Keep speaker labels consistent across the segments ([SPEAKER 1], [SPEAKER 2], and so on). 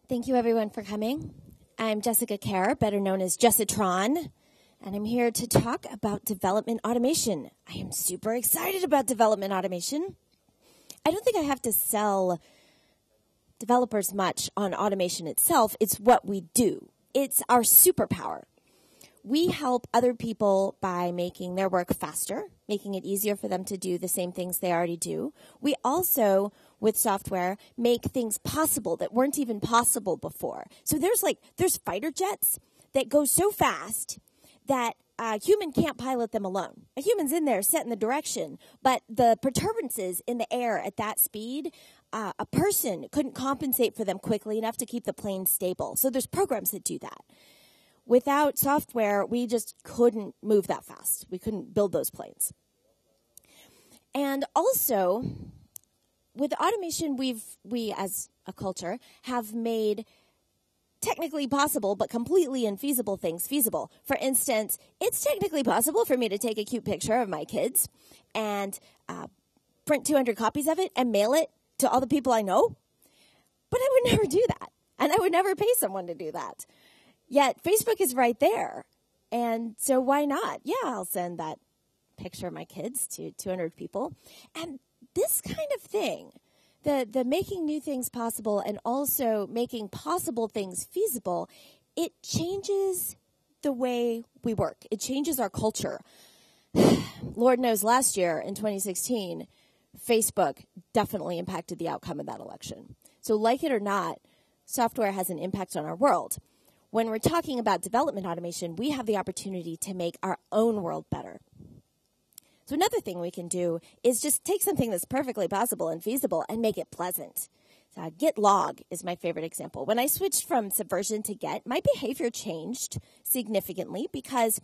[SPEAKER 1] Thank you, everyone, for coming. I'm Jessica Kerr, better known as Jessitron, and I'm here to talk about development automation. I am super excited about development automation. I don't think I have to sell developers much on automation itself. It's what we do. It's our superpower. We help other people by making their work faster, making it easier for them to do the same things they already do. We also, with software, make things possible that weren't even possible before. So there's fighter jets that go so fast that a human can't pilot them alone. A human's in there setting the direction, but the perturbances in the air at that speed, a person couldn't compensate for them quickly enough to keep the plane stable. So there's programs that do that. Without software, we just couldn't move that fast. We couldn't build those planes. And also, with automation, we as a culture have made technically possible but completely infeasible things feasible. For instance, it's technically possible for me to take a cute picture of my kids and print 200 copies of it and mail it to all the people I know. But I would never do that. And I would never pay someone to do that. Yet Facebook is right there. And so why not? Yeah, I'll send that picture of my kids to 200 people. And this kind of thing, the making new things possible and also making possible things feasible, it changes the way we work. It changes our culture. Lord knows last year in 2016, Facebook definitely impacted the outcome of that election. So like it or not, software has an impact on our world. When we're talking about development automation, we have the opportunity to make our own world better. So another thing we can do is just take something that's perfectly possible and feasible and make it pleasant. Git log is my favorite example. When I switched from Subversion to Get, my behavior changed significantly because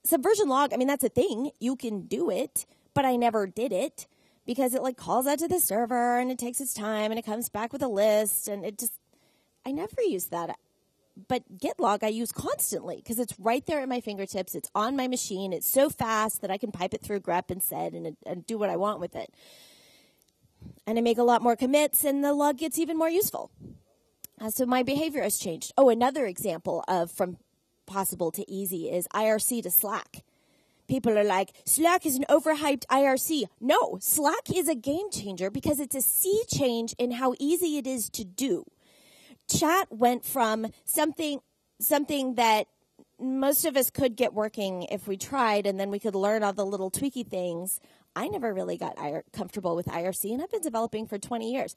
[SPEAKER 1] Subversion log, that's a thing. You can do it, but I never did it because it calls out to the server and it takes its time and it comes back with a list and I never used that. But Git log I use constantly because it's right there at my fingertips. It's on my machine. It's so fast that I can pipe it through grep and sed and do what I want with it. And I make a lot more commits and the log gets even more useful. So my behavior has changed. Oh, another example of from possible to easy is IRC to Slack. People are like, Slack is an overhyped IRC. No, Slack is a game changer because it's a sea change in how easy it is to do. Chat went from something that most of us could get working if we tried, and then we could learn all the little tweaky things. I never really got comfortable with IRC, and I've been developing for 20 years.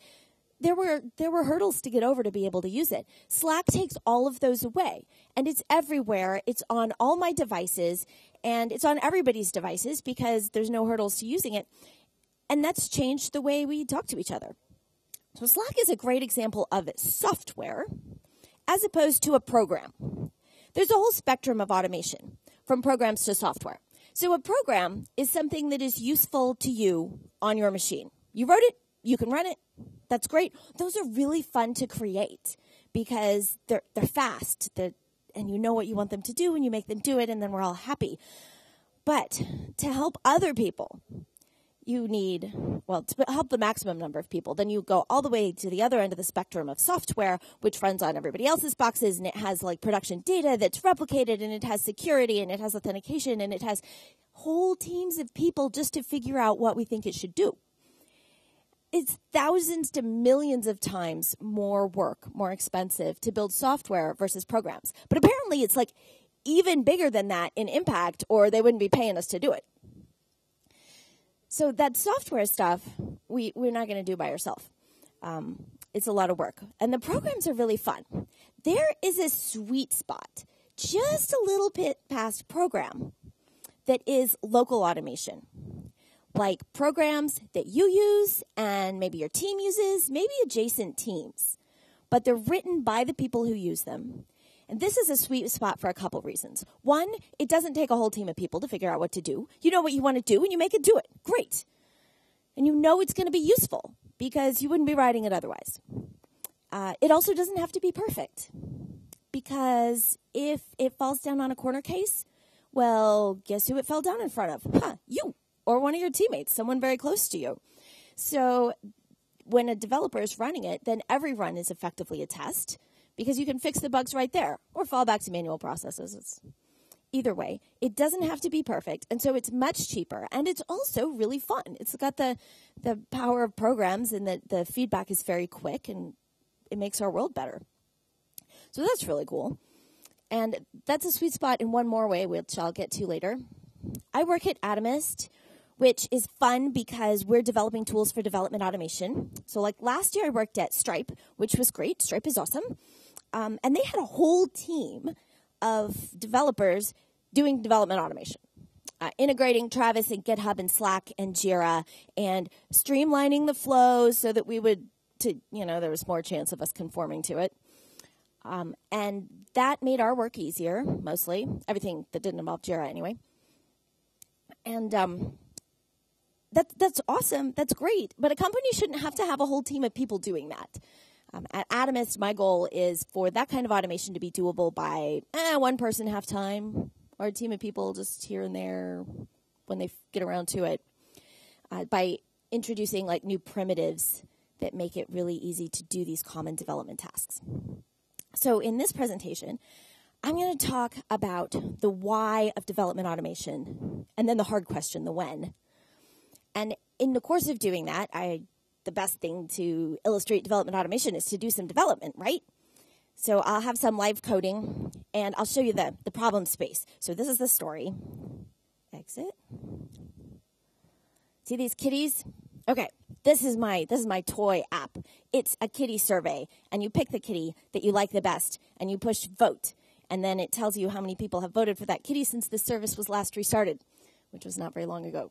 [SPEAKER 1] There were hurdles to get over to be able to use it. Slack takes all of those away, and it's everywhere. It's on all my devices, and it's on everybody's devices because there's no hurdles to using it. And that's changed the way we talk to each other. So Slack is a great example of software as opposed to a program. There's a whole spectrum of automation from programs to software. So a program is something that is useful to you on your machine. You wrote it, you can run it. That's great. Those are really fun to create because they're fast and you know what you want them to do and you make them do it and then we're all happy. But to help other people, you need, to help the maximum number of people, then you go all the way to the other end of the spectrum of software, which runs on everybody else's boxes, and it has production data that's replicated, and it has security, and it has authentication, and it has whole teams of people just to figure out what we think it should do. It's thousands to millions of times more work, more expensive to build software versus programs. But apparently it's even bigger than that in impact, or they wouldn't be paying us to do it. So that software stuff, we're not going to do by ourselves. It's a lot of work. And the programs are really fun. There is a sweet spot, just a little bit past program, that is local automation. Like programs that you use and maybe your team uses, maybe adjacent teams. But they're written by the people who use them. And this is a sweet spot for a couple reasons. One, it doesn't take a whole team of people to figure out what to do. You know what you want to do, and you make it do it. Great. And you know it's going to be useful because you wouldn't be writing it otherwise. It also doesn't have to be perfect because if it falls down on a corner case, well, guess who it fell down in front of? You or one of your teammates, someone very close to you. So when a developer is running it, then every run is effectively a test because you can fix the bugs right there or fall back to manual processes. Either way, it doesn't have to be perfect, and so it's much cheaper, and it's also really fun. It's got the power of programs, and the feedback is very quick, and it makes our world better. So that's really cool. And that's a sweet spot in one more way, which I'll get to later. I work at Atomist, which is fun because we're developing tools for development automation. So like last year I worked at Stripe, which was great. Stripe is awesome. And they had a whole team of developers doing development automation, integrating Travis and GitHub and Slack and Jira and streamlining the flows so that there was more chance of us conforming to it. And that made our work easier, mostly. Everything that didn't involve Jira anyway. And that's awesome. That's great. But a company shouldn't have to have a whole team of people doing that. At Atomist, my goal is for that kind of automation to be doable by one person half time or a team of people just here and there when they get around to it by introducing like new primitives that make it really easy to do these common development tasks. So in this presentation, I'm going to talk about the why of development automation and then the hard question, the when. And in the course of doing that, the best thing to illustrate development automation is to do some development, right? So I'll have some live coding, and I'll show you the problem space. So this is the story. Exit. See these kitties? Okay, this is my toy app. It's a kitty survey, and you pick the kitty that you like the best, and you push vote, and then it tells you how many people have voted for that kitty since the service was last restarted, which was not very long ago.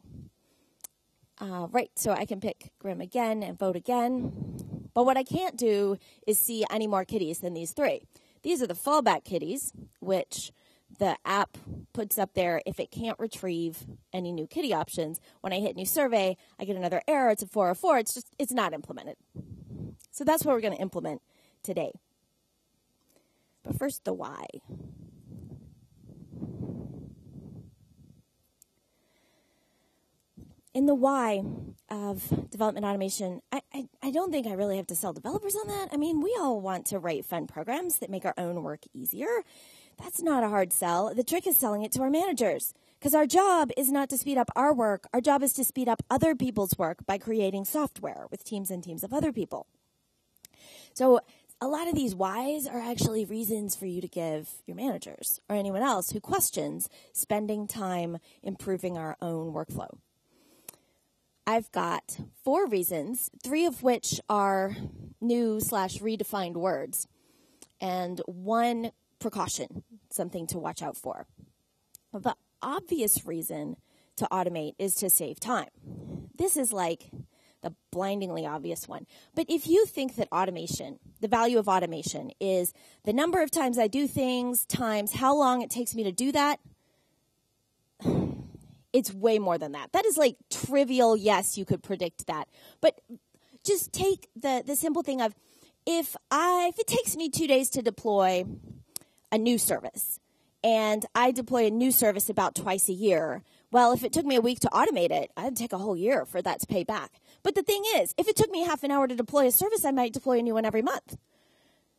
[SPEAKER 1] Right, so I can pick Grim again and vote again. But what I can't do is see any more kitties than these three. These are the fallback kitties, which the app puts up there if it can't retrieve any new kitty options. When I hit new survey, I get another error. It's a 404. It's not implemented. So that's what we're going to implement today. But first, the why. In the why of development automation, I don't think I really have to sell developers on that. I mean, we all want to write fun programs that make our own work easier. That's not a hard sell. The trick is selling it to our managers, because our job is not to speed up our work. Our job is to speed up other people's work by creating software with teams and teams of other people. So a lot of these whys are actually reasons for you to give your managers or anyone else who questions spending time improving our own workflow. I've got 4 reasons, 3 of which are new/redefined words, and 1 precaution, something to watch out for. The obvious reason to automate is to save time. This is like the blindingly obvious one. But if you think that automation, the value of automation is the number of times I do things times how long it takes me to do that, it's way more than that. That is like trivial. Yes, you could predict that. But just take the simple thing of if it takes me 2 days to deploy a new service and I deploy a new service about twice a year, well, if it took me a week to automate it, I'd take a whole year for that to pay back. But the thing is, if it took me half an hour to deploy a service, I might deploy a new one every month.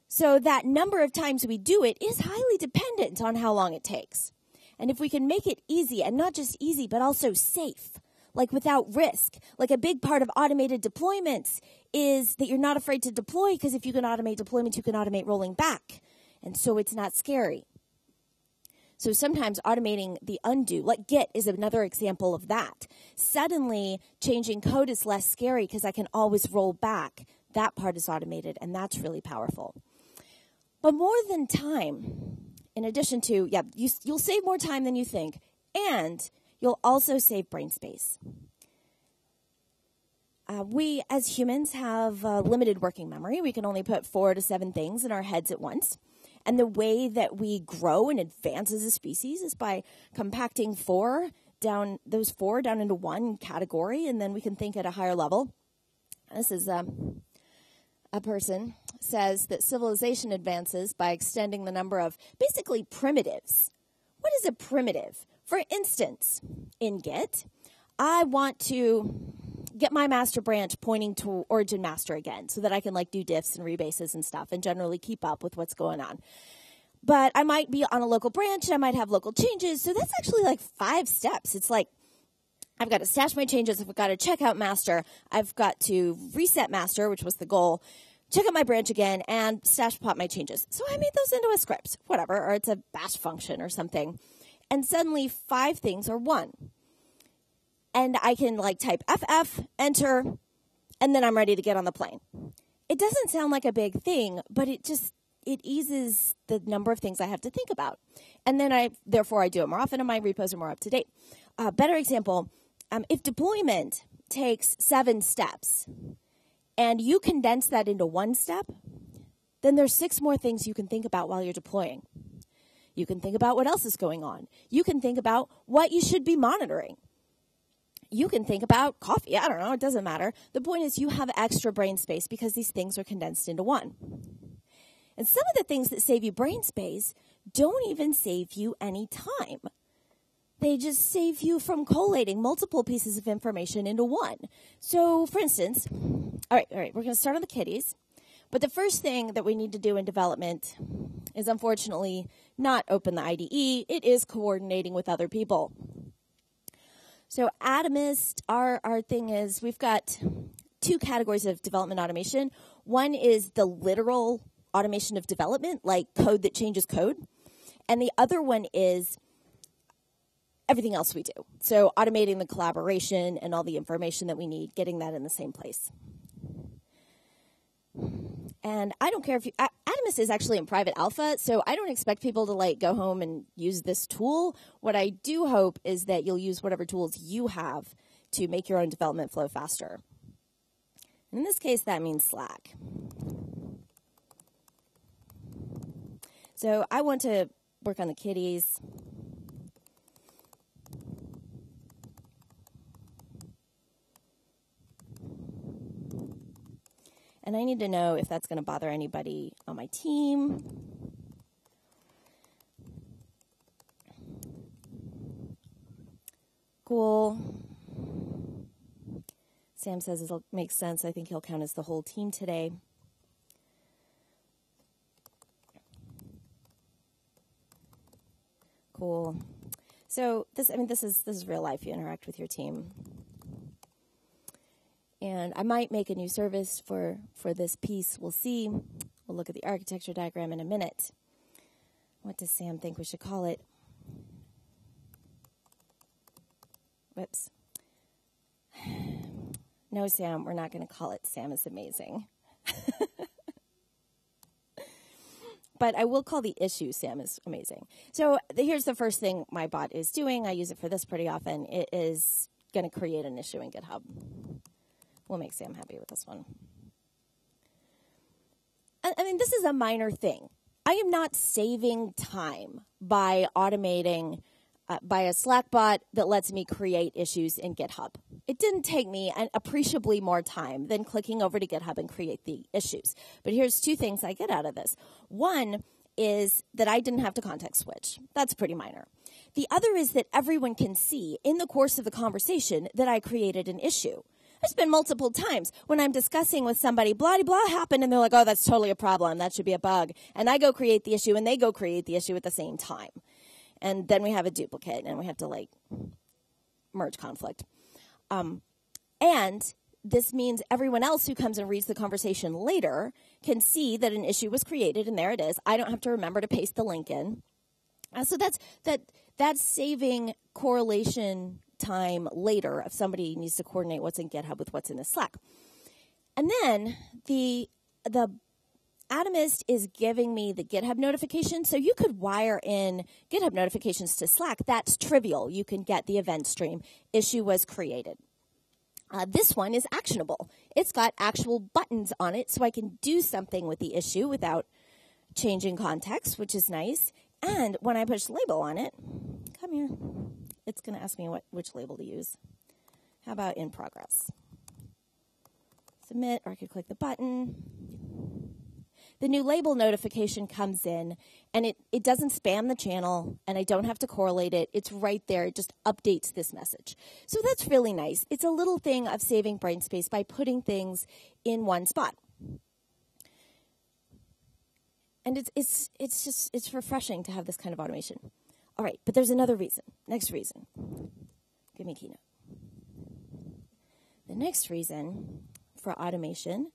[SPEAKER 1] So that number of times we do it is highly dependent on how long it takes. And if we can make it easy, and not just easy, but also safe, like without risk, like a big part of automated deployments is that you're not afraid to deploy, because if you can automate deployments, you can automate rolling back. And so it's not scary. So sometimes automating the undo, like Git is another example of that. Suddenly changing code is less scary because I can always roll back. That part is automated, and that's really powerful. But more than time, in addition to, you'll save more time than you think, and you'll also save brain space. We, as humans, have limited working memory. We can only put 4 to 7 things in our heads at once. And the way that we grow and advance as a species is by compacting those 4 down into one category, and then we can think at a higher level. This is a person says that civilization advances by extending the number of basically primitives. What is a primitive? For instance, in Git, I want to get my master branch pointing to origin master again so that I can like do diffs and rebases and stuff and generally keep up with what's going on. But I might be on a local branch and I might have local changes. So that's actually like 5 steps. It's like I've got to stash my changes. I've got to check out master. I've got to reset master, which was the goal, check out my branch again, and stash pop my changes. So I made those into a script, whatever, or it's a bash function or something. And suddenly 5 things are 1. And I can like type FF, enter, and then I'm ready to get on the plane. It doesn't sound like a big thing, but it eases the number of things I have to think about. And then therefore I do it more often and my repos are more up to date. Better example, if deployment takes 7 steps and you condense that into 1 step, then there's 6 more things you can think about while you're deploying. You can think about what else is going on. You can think about what you should be monitoring. You can think about coffee. I don't know. It doesn't matter. The point is you have extra brain space because these things are condensed into 1. And some of the things that save you brain space don't even save you any time. They just save you from collating multiple pieces of information into 1. So, for instance, all right, we're going to start on the kitties. But the first thing that we need to do in development is, unfortunately, not open the IDE. It is coordinating with other people. So Atomist, our thing is we've got 2 categories of development automation. One is the literal automation of development, like code that changes code. And the other one is everything else we do. So automating the collaboration and all the information that we need, getting that in the same place. And I don't care if Atomist is actually in private alpha, so I don't expect people to like go home and use this tool. What I do hope is that you'll use whatever tools you have to make your own development flow faster. In this case, that means Slack. So I want to work on the kitties. And I need to know if that's going to bother anybody on my team. Cool. Sam says it makes sense. I think he'll count as the whole team today. Cool. So this is real life. You interact with your team. And I might make a new service for this piece. We'll see. We'll look at the architecture diagram in a minute. What does Sam think we should call it? Whoops. No, Sam, we're not going to call it Sam is Amazing. But I will call the issue Sam is Amazing. So here's the first thing my bot is doing. I use it for this pretty often. It is going to create an issue in GitHub. We'll make Sam happy with this one. I mean, this is a minor thing. I am not saving time by automating by a Slack bot that lets me create issues in GitHub. It didn't take me an appreciably more time than clicking over to GitHub and create the issues. But here's 2 things I get out of this. One is that I didn't have to context switch. That's pretty minor. The other is that everyone can see in the course of the conversation that I created an issue. There's been multiple times when I'm discussing with somebody, blah, blah, happened, and they're like, oh, that's totally a problem. That should be a bug. And I go create the issue, and they go create the issue at the same time. And then we have a duplicate, and we have to, like, merge conflict. And this means everyone else who comes and reads the conversation later can see that an issue was created, and there it is. I don't have to remember to paste the link in. So that's saving correlation time later if somebody needs to coordinate what's in GitHub with what's in the Slack. And then the Atomist is giving me the GitHub notification. So you could wire in GitHub notifications to Slack. That's trivial. You can get the event stream. Issue was created. This one is actionable. It's got actual buttons on it, so I can do something with the issue without changing context, which is nice. And when I push label on it, come here, it's going to ask me which label to use. How about in progress? Submit, or I could click the button. the new label notification comes in, and it doesn't spam the channel, and I don't have to correlate it. It's right there. It just updates this message. So that's really nice. It's a little thing of saving brain space by putting things in one spot. And it's refreshing to have this kind of automation. All right, but there's another reason. Next reason. Give me a keynote. The next reason for automation,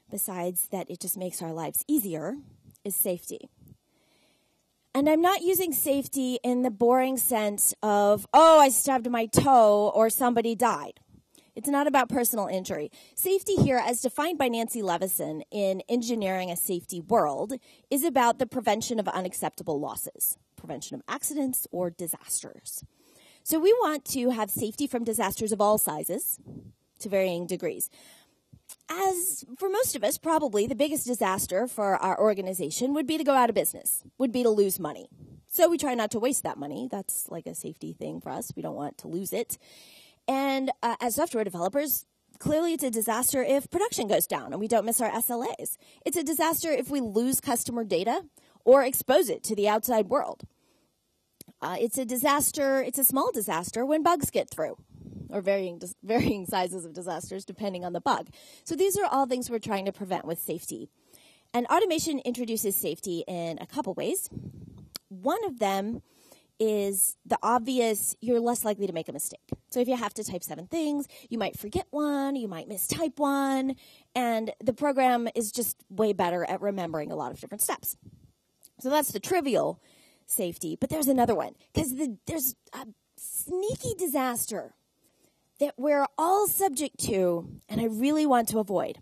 [SPEAKER 1] besides that it just makes our lives easier, is safety. And I'm not using safety in the boring sense of, oh, I stubbed my toe or somebody died. It's not about personal injury. Safety here, as defined by Nancy Levison in Engineering a Safety World, is about the prevention of unacceptable losses, prevention of accidents or disasters. So we want to have safety from disasters of all sizes to varying degrees. As for most of us, probably the biggest disaster for our organization would be to go out of business, would be to lose money. So we try not to waste that money. That's like a safety thing for us. We don't want to lose it. And as software developers, clearly it's a disaster if production goes down and we don't miss our SLAs. It's a disaster if we lose customer data or expose it to the outside world. It's a disaster, it's a small disaster when bugs get through, or varying sizes of disasters depending on the bug. So these are all things we're trying to prevent with safety. And automation introduces safety in a couple ways. One of them is the obvious, you're less likely to make a mistake. So if you have to type 7 things, you might forget one, you might mistype one, and the program is just way better at remembering a lot of different steps. So that's the trivial safety. But there's another one, because there's a sneaky disaster that we're all subject to, and I really want to avoid.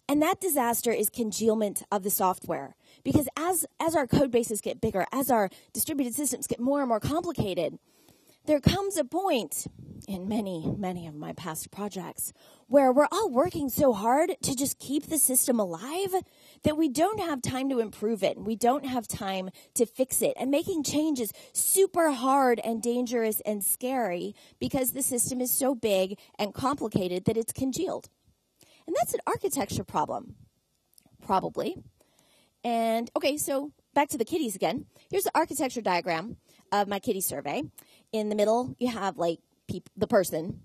[SPEAKER 1] And that disaster is congealment of the software. Because as our code bases get bigger, as our distributed systems get more and more complicated, there comes a point in many of my past projects where we're all working so hard to just keep the system alive that we don't have time to improve it. We don't have time to fix it. And making change is super hard and dangerous and scary because the system is so big and complicated that it's congealed. And that's an architecture problem, probably. And, okay, so back to the kitties again. Here's the architecture diagram of my kitty survey. In the middle, you have, like, the person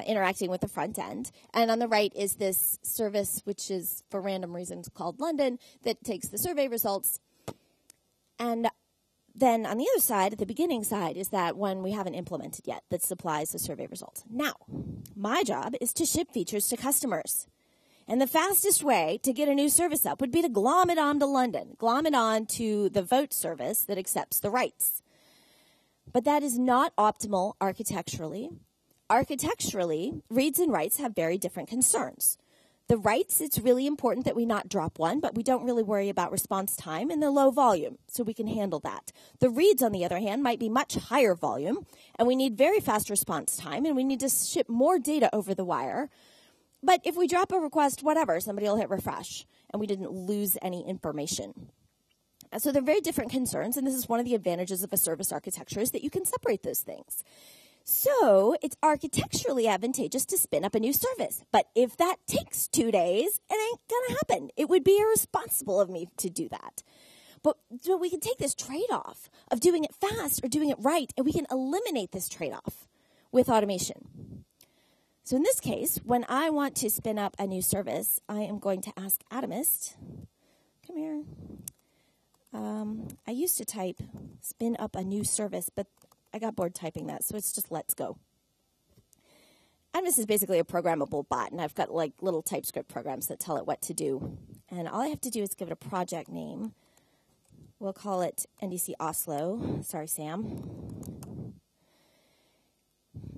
[SPEAKER 1] interacting with the front end. And on the right is this service, which is, for random reasons, called London, that takes the survey results. And then on the other side, at the beginning side, is that one we haven't implemented yet that supplies the survey results. Now, my job is to ship features to customers. And the fastest way to get a new service up would be to glom it on to London, glom it on to the vote service that accepts the rights. But that is not optimal architecturally. Architecturally, reads and writes have very different concerns. The writes, it's really important that we not drop one, but we don't really worry about response time and the low volume, so we can handle that. The reads, on the other hand, might be much higher volume, and we need very fast response time, and we need to ship more data over the wire. But if we drop a request, whatever, somebody will hit refresh, and we didn't lose any information. So they're very different concerns, and this is one of the advantages of a service architecture is that you can separate those things. So it's architecturally advantageous to spin up a new service. But if that takes 2 days, it ain't going to happen. It would be irresponsible of me to do that. But so we can take this trade-off of doing it fast or doing it right, and we can eliminate this trade-off with automation. So in this case, when I want to spin up a new service, I am going to ask Atomist, come here. I used to type spin up a new service, but I got bored typing that, so it's just let's go. Atomist is basically a programmable bot, and I've got like little TypeScript programs that tell it what to do. And all I have to do is give it a project name. We'll call it NDC Oslo. Sorry, Sam.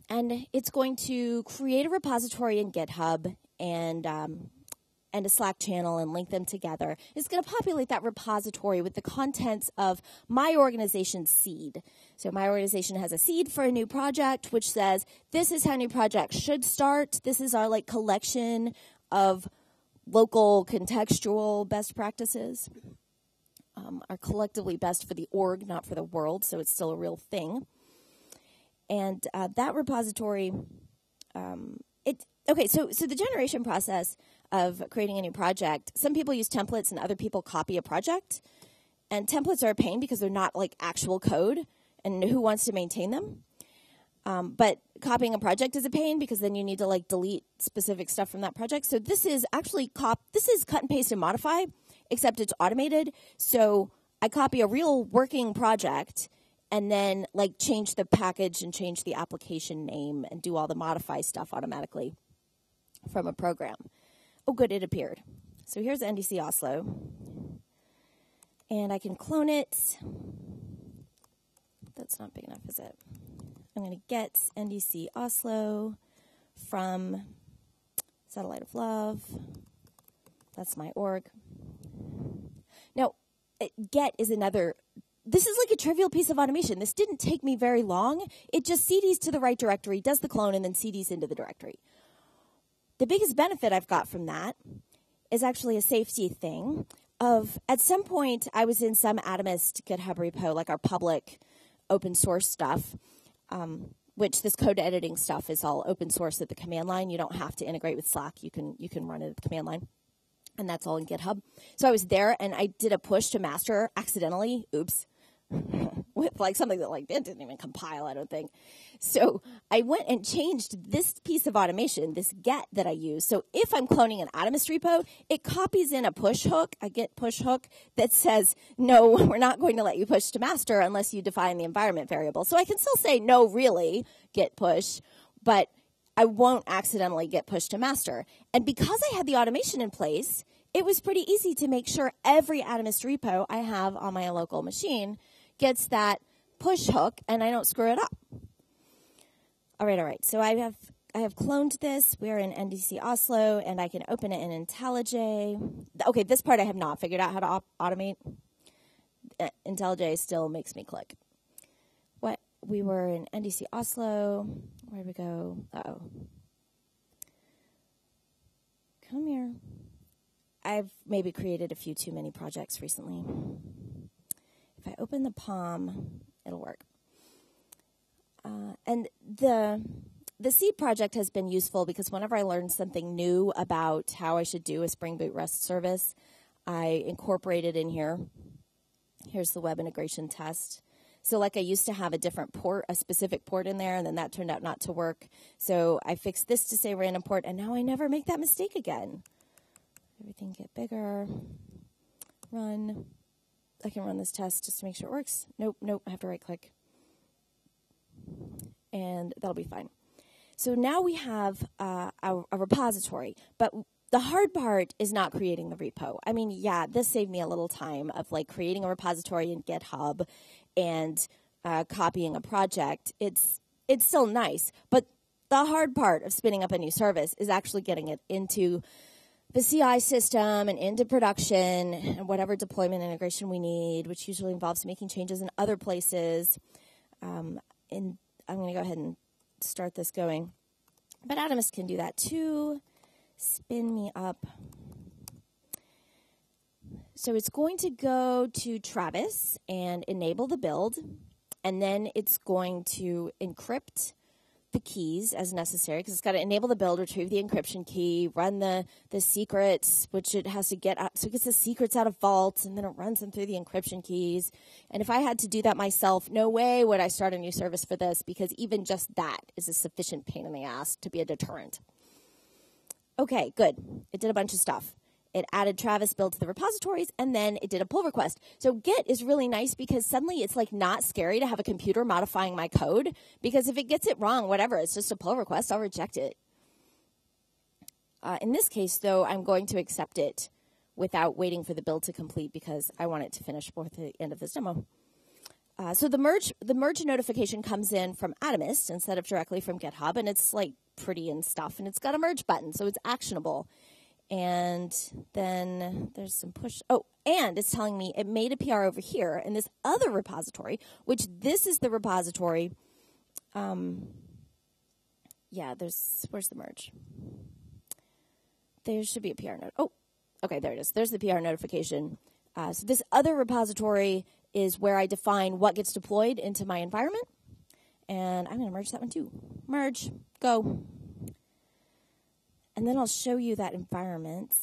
[SPEAKER 1] And it's going to create a repository in GitHub and a Slack channel and link them together. It's going to populate that repository with the contents of my organization's seed. So my organization has a seed for a new project, which says, this is how new projects should start. This is our like collection of local contextual best practices. Are collectively best for the org, not for the world, so it's still a real thing. And that repository, so the generation process, of creating a new project, some people use templates and other people copy a project. And templates are a pain because they're not like actual code, and who wants to maintain them? But copying a project is a pain because then you need to like delete specific stuff from that project. So this is actually this is cut and paste and modify, except it's automated. So I copy a real working project and then like change the package and change the application name and do all the modify stuff automatically from a program. Oh, good, it appeared. So here's NDC Oslo. And I can clone it. That's not big enough, is it? I'm going to get NDC Oslo from Satellite of Love. That's my org. Now, get is another. This is like a trivial piece of automation. This didn't take me very long. It just CDs to the right directory, does the clone, and then CDs into the directory. The biggest benefit I've got from that is actually a safety thing. At some point, I was in some Atomist GitHub repo, like our public open source stuff, which this code editing stuff is all open source at the command line. You don't have to integrate with Slack. You can run it at the command line, and that's all in GitHub. So I was there, and I did a push to master accidentally. Oops. With like something that like it didn't even compile, I don't think. So I went and changed this piece of automation, this get that I use. So if I'm cloning an Atomist repo, it copies in a push hook, a get push hook that says, no, we're not going to let you push to master unless you define the environment variable. So I can still say, no, really, get push, but I won't accidentally get push to master. And because I had the automation in place, it was pretty easy to make sure every Atomist repo I have on my local machine gets that push hook, and I don't screw it up. All right. So I have cloned this. We're in NDC Oslo, and I can open it in IntelliJ. Okay, this part I have not figured out how to automate. IntelliJ still makes me click. What? We were in NDC Oslo. Where'd we go? Uh-oh. Come here. I've maybe created a few too many projects recently. If I open the POM, it'll work. And the seed project has been useful because whenever I learn something new about how I should do a Spring Boot REST service, I incorporate it in here. Here's the web integration test. So like I used to have a different port, a specific port in there, and then that turned out not to work. So I fixed this to say random port, and now I never make that mistake again. Everything get bigger. Run. I can run this test just to make sure it works. Nope, I have to right-click. And that'll be fine. So now we have a repository, but the hard part is not creating the repo. I mean, yeah, this saved me a little time of like creating a repository in GitHub and copying a project. It's still nice, but the hard part of spinning up a new service is actually getting it into the CI system and into production and whatever deployment integration we need, which usually involves making changes in other places. And I'm going to go ahead and start this going. But Atomist can do that too. Spin me up. So it's going to go to Travis and enable the build, and then it's going to encrypt the keys as necessary, because it's got to enable the build, retrieve the encryption key, run the secrets, which it has to get out. So it gets the secrets out of Vault, and then it runs them through the encryption keys. And if I had to do that myself, no way would I start a new service for this, because even just that is a sufficient pain in the ass to be a deterrent. Okay, good. It did a bunch of stuff. It added Travis build to the repositories, and then it did a pull request. So Git is really nice because suddenly it's like not scary to have a computer modifying my code, because if it gets it wrong, whatever, it's just a pull request, I'll reject it. In this case, though, I'm going to accept it without waiting for the build to complete because I want it to finish before the end of this demo. So the merge notification comes in from Atomist instead of directly from GitHub, and it's like pretty and stuff, and it's got a merge button, so it's actionable. And then there's some push. Oh, and it's telling me it made a PR over here in this other repository, which this is the repository. Yeah, where's the merge? There should be a PR note. Oh, okay, there it is. There's the PR notification. So this other repository is where I define what gets deployed into my environment. And I'm going to merge that one too. Merge, go. And then I'll show you that environment.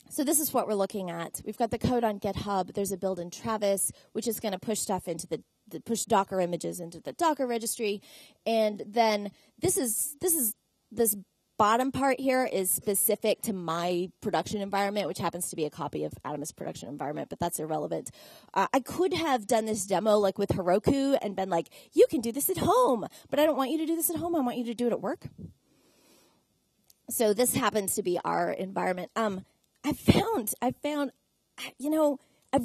[SPEAKER 1] So this is what we're looking at. We've got the code on GitHub. There's a build in Travis, which is going to push stuff into the push Docker images into the Docker registry. And then this bottom part here is specific to my production environment, which happens to be a copy of Atomist production environment, but that's irrelevant. I could have done this demo like with Heroku and been like, you can do this at home, but I don't want you to do this at home. I want you to do it at work. So this happens to be our environment. I found, I've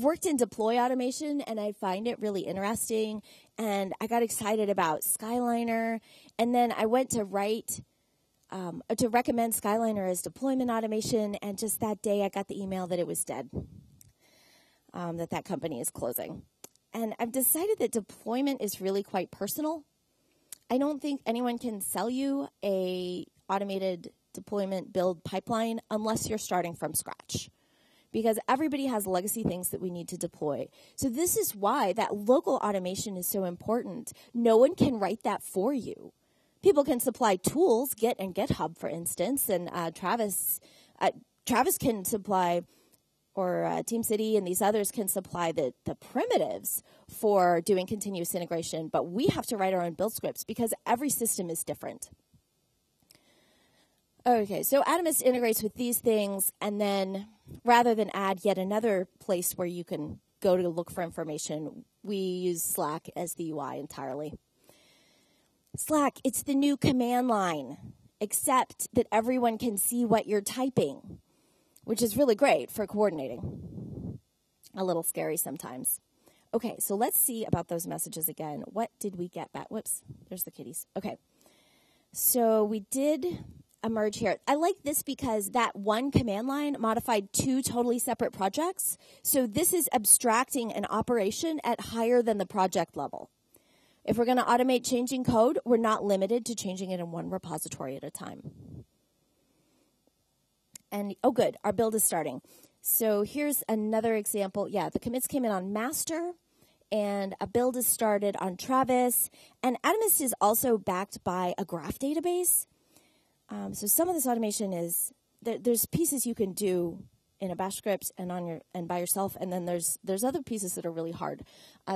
[SPEAKER 1] worked in deploy automation, and I find it really interesting, and I got excited about Skyliner, and then I went to recommend Skyliner as deployment automation, and just that day I got the email that it was dead, that company is closing. And I've decided that deployment is really quite personal. I don't think anyone can sell you a automated deployment build pipeline unless you're starting from scratch, because everybody has legacy things that we need to deploy. So this is why that local automation is so important. No one can write that for you. People can supply tools, Git and GitHub, for instance, and Travis can supply, or TeamCity and these others can supply the primitives for doing continuous integration, but we have to write our own build scripts because every system is different. Okay, so Atomist integrates with these things, and then rather than add yet another place where you can go to look for information, we use Slack as the UI entirely. Slack, it's the new command line, except that everyone can see what you're typing, which is really great for coordinating. A little scary sometimes. Okay, so let's see about those messages again. What did we get back? Whoops, there's the kitties. Okay, so we did a merge here. I like this because that one command line modified two totally separate projects. So this is abstracting an operation at higher than the project level. If we're going to automate changing code, we're not limited to changing it in one repository at a time. And, oh good, our build is starting. So here's another example. Yeah, the commits came in on master, and a build is started on Travis. And Atomist is also backed by a graph database. So some of this automation is, there's pieces you can do in a bash script and by yourself, and then there's other pieces that are really hard.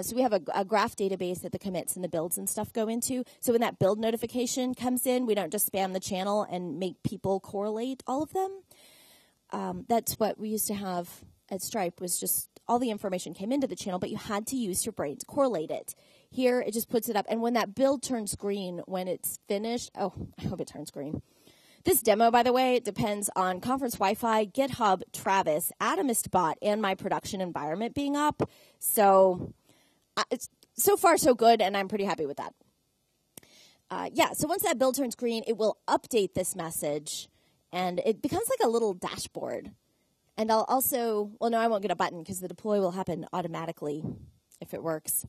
[SPEAKER 1] So we have a graph database that the commits and the builds and stuff go into. So when that build notification comes in, we don't just spam the channel and make people correlate all of them. That's what we used to have at Stripe, was just all the information came into the channel, but you had to use your brain to correlate it. Here, it just puts it up, and when that build turns green, when it's finished, oh, I hope it turns green. This demo, by the way, depends on conference Wi-Fi, GitHub, Travis, Atomist bot, and my production environment being up. So it's so far so good, and I'm pretty happy with that. So once that build turns green, it will update this message, and it becomes like a little dashboard. And I'll also, well, no, I won't get a button because the deploy will happen automatically if it works.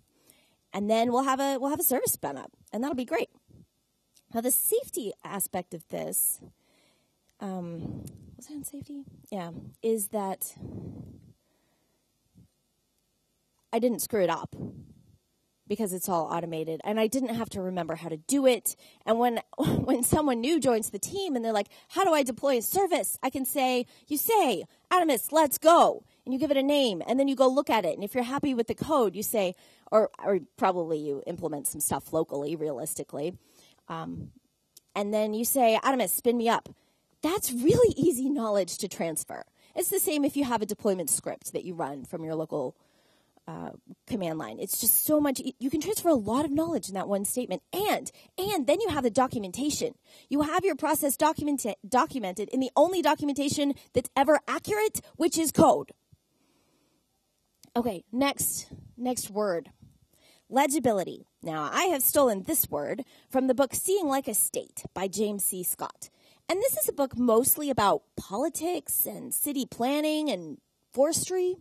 [SPEAKER 1] And then we'll have a service spin up, and that'll be great. Now, the safety aspect of this, was I on safety? Yeah, is that I didn't screw it up because it's all automated, and I didn't have to remember how to do it. And when someone new joins the team and they're like, how do I deploy a service? I can say, you say, Atomist, let's go. And you give it a name, and then you go look at it. And if you're happy with the code, you say, or probably you implement some stuff locally, realistically. And then you say, Atomist, spin me up. That's really easy knowledge to transfer. It's the same if you have a deployment script that you run from your local command line. It's just so much. You can transfer a lot of knowledge in that one statement. And then you have the documentation. You have your process documented in the only documentation that's ever accurate, which is code. Okay, next word. Legibility. Now, I have stolen this word from the book Seeing Like a State by James C. Scott. And this is a book mostly about politics and city planning and forestry.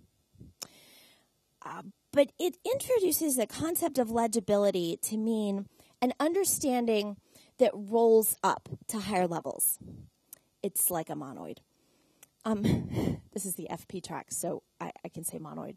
[SPEAKER 1] But it introduces the concept of legibility to mean an understanding that rolls up to higher levels. It's like a monoid. This is the FP track, so I can say monoid.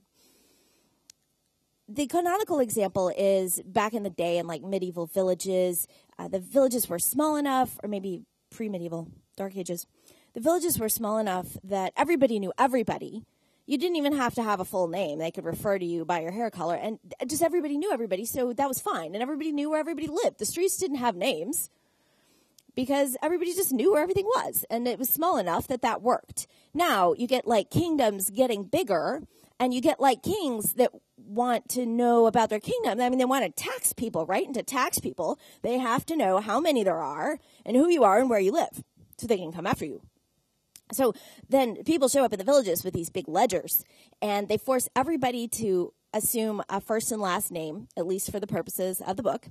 [SPEAKER 1] The canonical example is back in the day in like medieval villages. The villages were small enough, or maybe pre-medieval, Dark Ages, the villages were small enough that everybody knew everybody. You didn't even have to have a full name. They could refer to you by your hair color, and just everybody knew everybody, so that was fine. And everybody knew where everybody lived. The streets didn't have names because everybody just knew where everything was, and it was small enough that that worked. Now, you get, like, kingdoms getting bigger, and you get, like, kings that want to know about their kingdom. I mean, they want to tax people, right? And to tax people, they have to know how many there are and who you are and where you live so they can come after you. So then people show up in the villages with these big ledgers, and they force everybody to assume a first and last name, at least for the purposes of the book.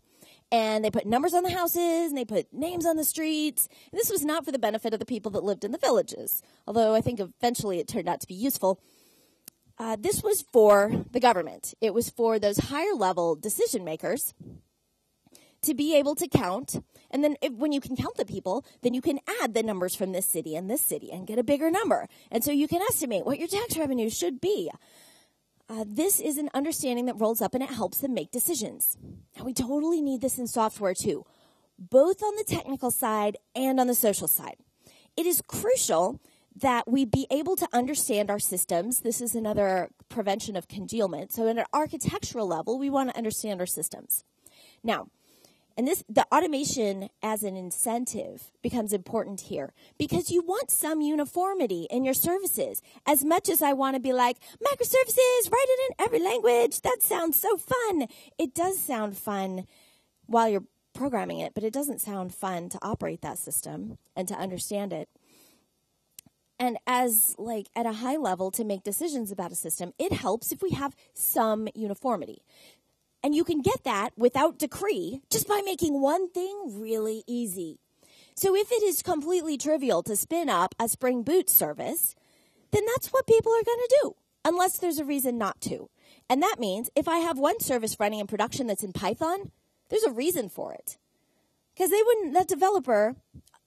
[SPEAKER 1] And they put numbers on the houses, and they put names on the streets. And this was not for the benefit of the people that lived in the villages, although I think eventually it turned out to be useful. This was for the government. It was for those higher-level decision makers to be able to count. And then when you can count the people, then you can add the numbers from this city and get a bigger number. And so you can estimate what your tax revenue should be. This is an understanding that rolls up and it helps them make decisions. Now, we totally need this in software too, both on the technical side and on the social side. It is crucial that we be able to understand our systems. This is another prevention of congealment. So at an architectural level, we want to understand our systems. Now, and the automation as an incentive becomes important here because you want some uniformity in your services. As much as I want to be like, microservices, write it in every language. That sounds so fun. It does sound fun while you're programming it, but it doesn't sound fun to operate that system and to understand it. And as, like, at a high level to make decisions about a system, it helps if we have some uniformity. And you can get that without decree just by making one thing really easy. So if it is completely trivial to spin up a Spring Boot service, then that's what people are going to do, unless there's a reason not to. And that means if I have one service running in production that's in Python, there's a reason for it. Because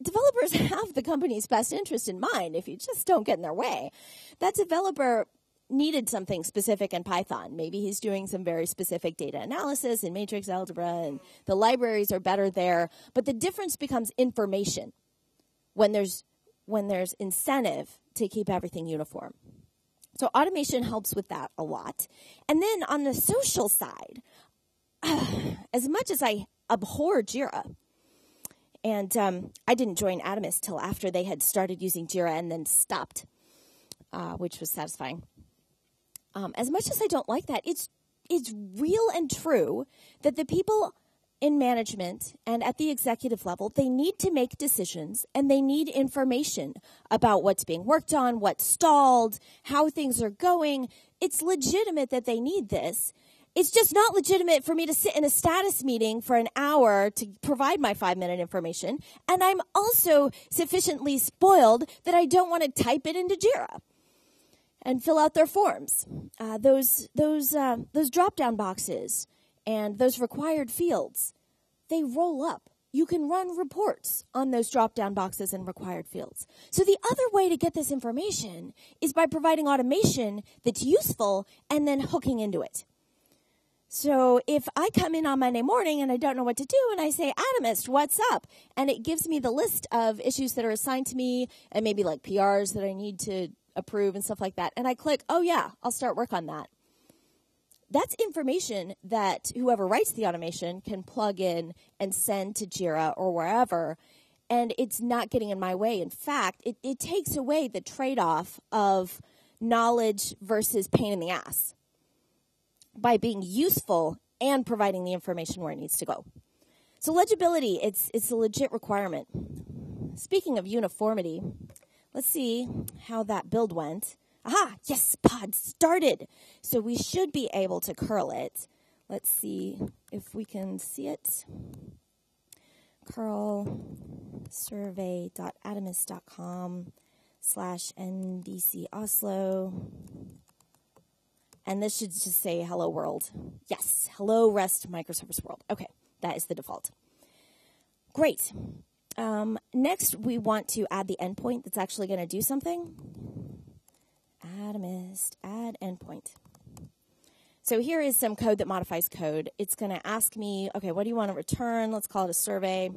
[SPEAKER 1] developers have the company's best interest in mind if you just don't get in their way. That developer needed something specific in Python. Maybe he's doing some very specific data analysis in matrix algebra, and the libraries are better there. But the difference becomes information when there's incentive to keep everything uniform. So automation helps with that a lot. And then on the social side, as much as I abhor Jira, and I didn't join Atomist till after they had started using Jira and then stopped, which was satisfying. As much as I don't like that, it's real and true that the people in management and at the executive level, they need to make decisions and they need information about what's being worked on, what's stalled, how things are going. It's legitimate that they need this. It's just not legitimate for me to sit in a status meeting for an hour to provide my 5-minute information. And I'm also sufficiently spoiled that I don't want to type it into Jira and fill out their forms. Those drop-down boxes and those required fields, they roll up. You can run reports on those drop-down boxes and required fields. So the other way to get this information is by providing automation that's useful and then hooking into it. So if I come in on Monday morning and I don't know what to do and I say, Atomist, what's up? And it gives me the list of issues that are assigned to me and maybe like PRs that I need to approve and stuff like that. And I click, oh yeah, I'll start work on that. That's information that whoever writes the automation can plug in and send to Jira or wherever. And it's not getting in my way. In fact, it takes away the trade-off of knowledge versus pain in the ass by being useful and providing the information where it needs to go. So legibility, it's a legit requirement. Speaking of uniformity, let's see how that build went. Aha, yes, pod started. So we should be able to curl it. Let's see if we can see it. Curl survey.atomist.com/NDC Oslo. And this should just say hello world. Yes, hello REST microservice world. Okay, that is the default. Great. Next, we want to add the endpoint that's actually going to do something. Atomist, add endpoint. So here is some code that modifies code. It's going to ask me, okay, what do you want to return? Let's call it a survey.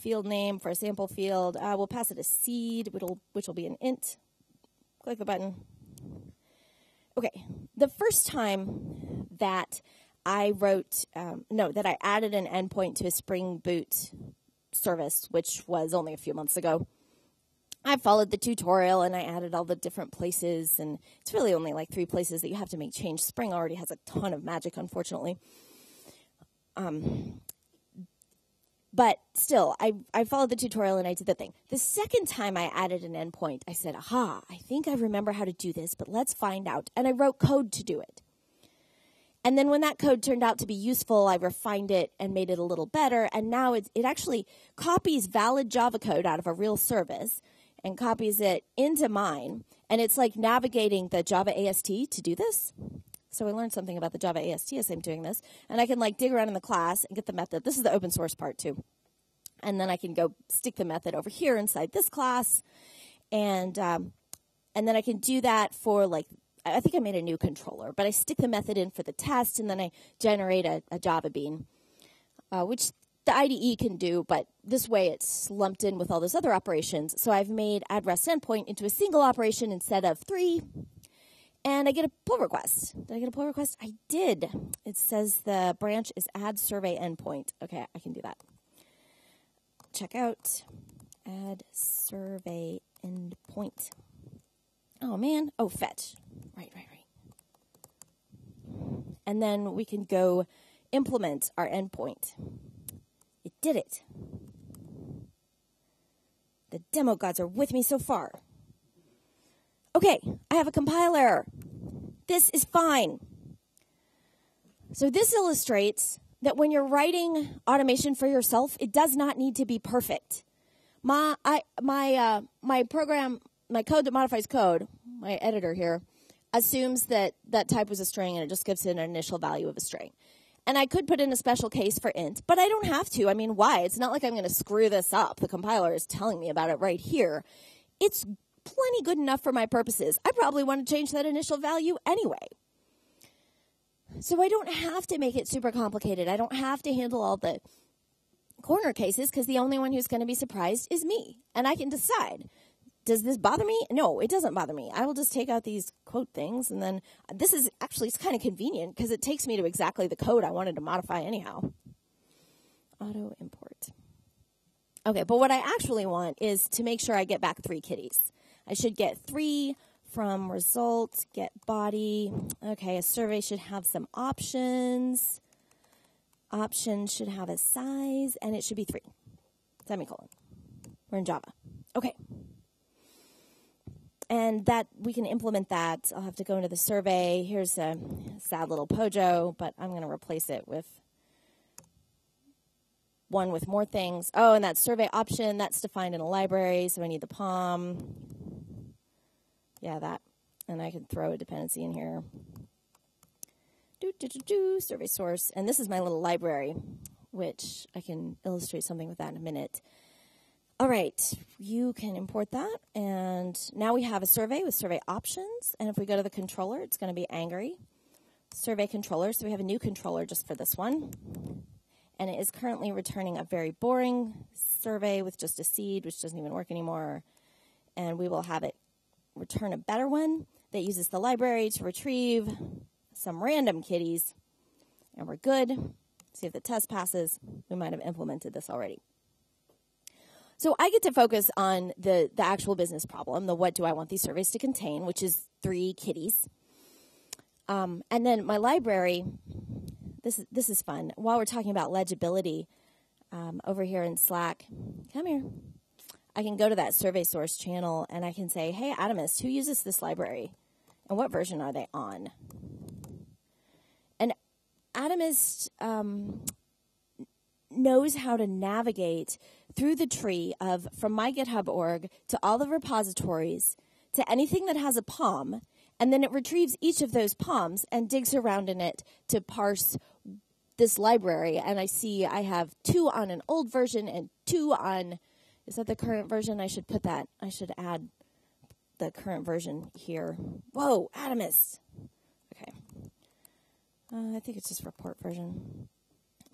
[SPEAKER 1] field name for a sample field. We'll pass it a seed, which will be an int. Click the button. Okay, the first time that I that I added an endpoint to a Spring Boot service, which was only a few months ago, I followed the tutorial and I added all the different places, and it's really only like 3 places that you have to make change. Spring already has a ton of magic, unfortunately. But still, I followed the tutorial and I did the thing. The second time I added an endpoint, I said, aha, I think I remember how to do this, but let's find out. And I wrote code to do it. And then when that code turned out to be useful, I refined it and made it a little better. And now it actually copies valid Java code out of a real service and copies it into mine. And it's like navigating the Java AST to do this. So I learned something about the Java AST as I'm doing this. And I can like dig around in the class and get the method. This is the open source part too. And then I can go stick the method over here inside this class. And then I can do that for like, I think I made a new controller, but I stick the method in for the test, and then I generate a Java bean, which the IDE can do, but this way it's lumped in with all those other operations. So I've made add REST endpoint into a single operation instead of 3, and I get a pull request. Did I get a pull request? I did. It says the branch is add survey endpoint. Okay, I can do that. Check out add survey endpoint. Oh, man. Oh, fetch. Right. And then we can go implement our endpoint. It did it. The demo gods are with me so far. Okay, I have a compile error. This is fine. So this illustrates that when you're writing automation for yourself, it does not need to be perfect. My program, my code that modifies code, my editor here, assumes that type was a string and it just gives it an initial value of a string. And I could put in a special case for int, but I don't have to. I mean, why? It's not like I'm going to screw this up. The compiler is telling me about it right here. It's plenty good enough for my purposes. I probably want to change that initial value anyway. So I don't have to make it super complicated. I don't have to handle all the corner cases because the only one who's going to be surprised is me. And I can decide. Does this bother me? No, it doesn't bother me. I will just take out these quote things, and then this is actually, it's kind of convenient because it takes me to exactly the code I wanted to modify anyhow. Auto import. Okay, but what I actually want is to make sure I get back 3 kitties. I should get 3 from result, get body. Okay, a survey should have some options. Options should have a size, and it should be 3. Semicolon. We're in Java. Okay. And that we can implement that. I'll have to go into the survey. Here's a sad little Pojo, but I'm going to replace it with one with more things. Oh, and that survey option, that's defined in a library, so I need the POM. Yeah, that. And I can throw a dependency in here. Survey source. And this is my little library, which I can illustrate something with that in a minute. All right, you can import that, and now we have a survey with survey options, and if we go to the controller, it's going to be angry. Survey controller, so we have a new controller just for this one, and it is currently returning a very boring survey with just a seed, which doesn't even work anymore, and we will have it return a better one that uses the library to retrieve some random kitties, and we're good. See if the test passes. We might have implemented this already. So I get to focus on the actual business problem, the what do I want these surveys to contain, which is 3 kitties. And then my library, this is fun. While we're talking about legibility, over here in Slack, come here. I can go to that survey source channel and I can say, hey, Atomist, who uses this library? And what version are they on? And Atomist knows how to navigate through the tree of from my GitHub org to all the repositories to anything that has a POM, and then it retrieves each of those POMs and digs around in it to parse this library. And I see I have 2 on an old version and 2 on, is that the current version? I should add the current version here. Whoa, Atomist. Okay. I think it's just report version.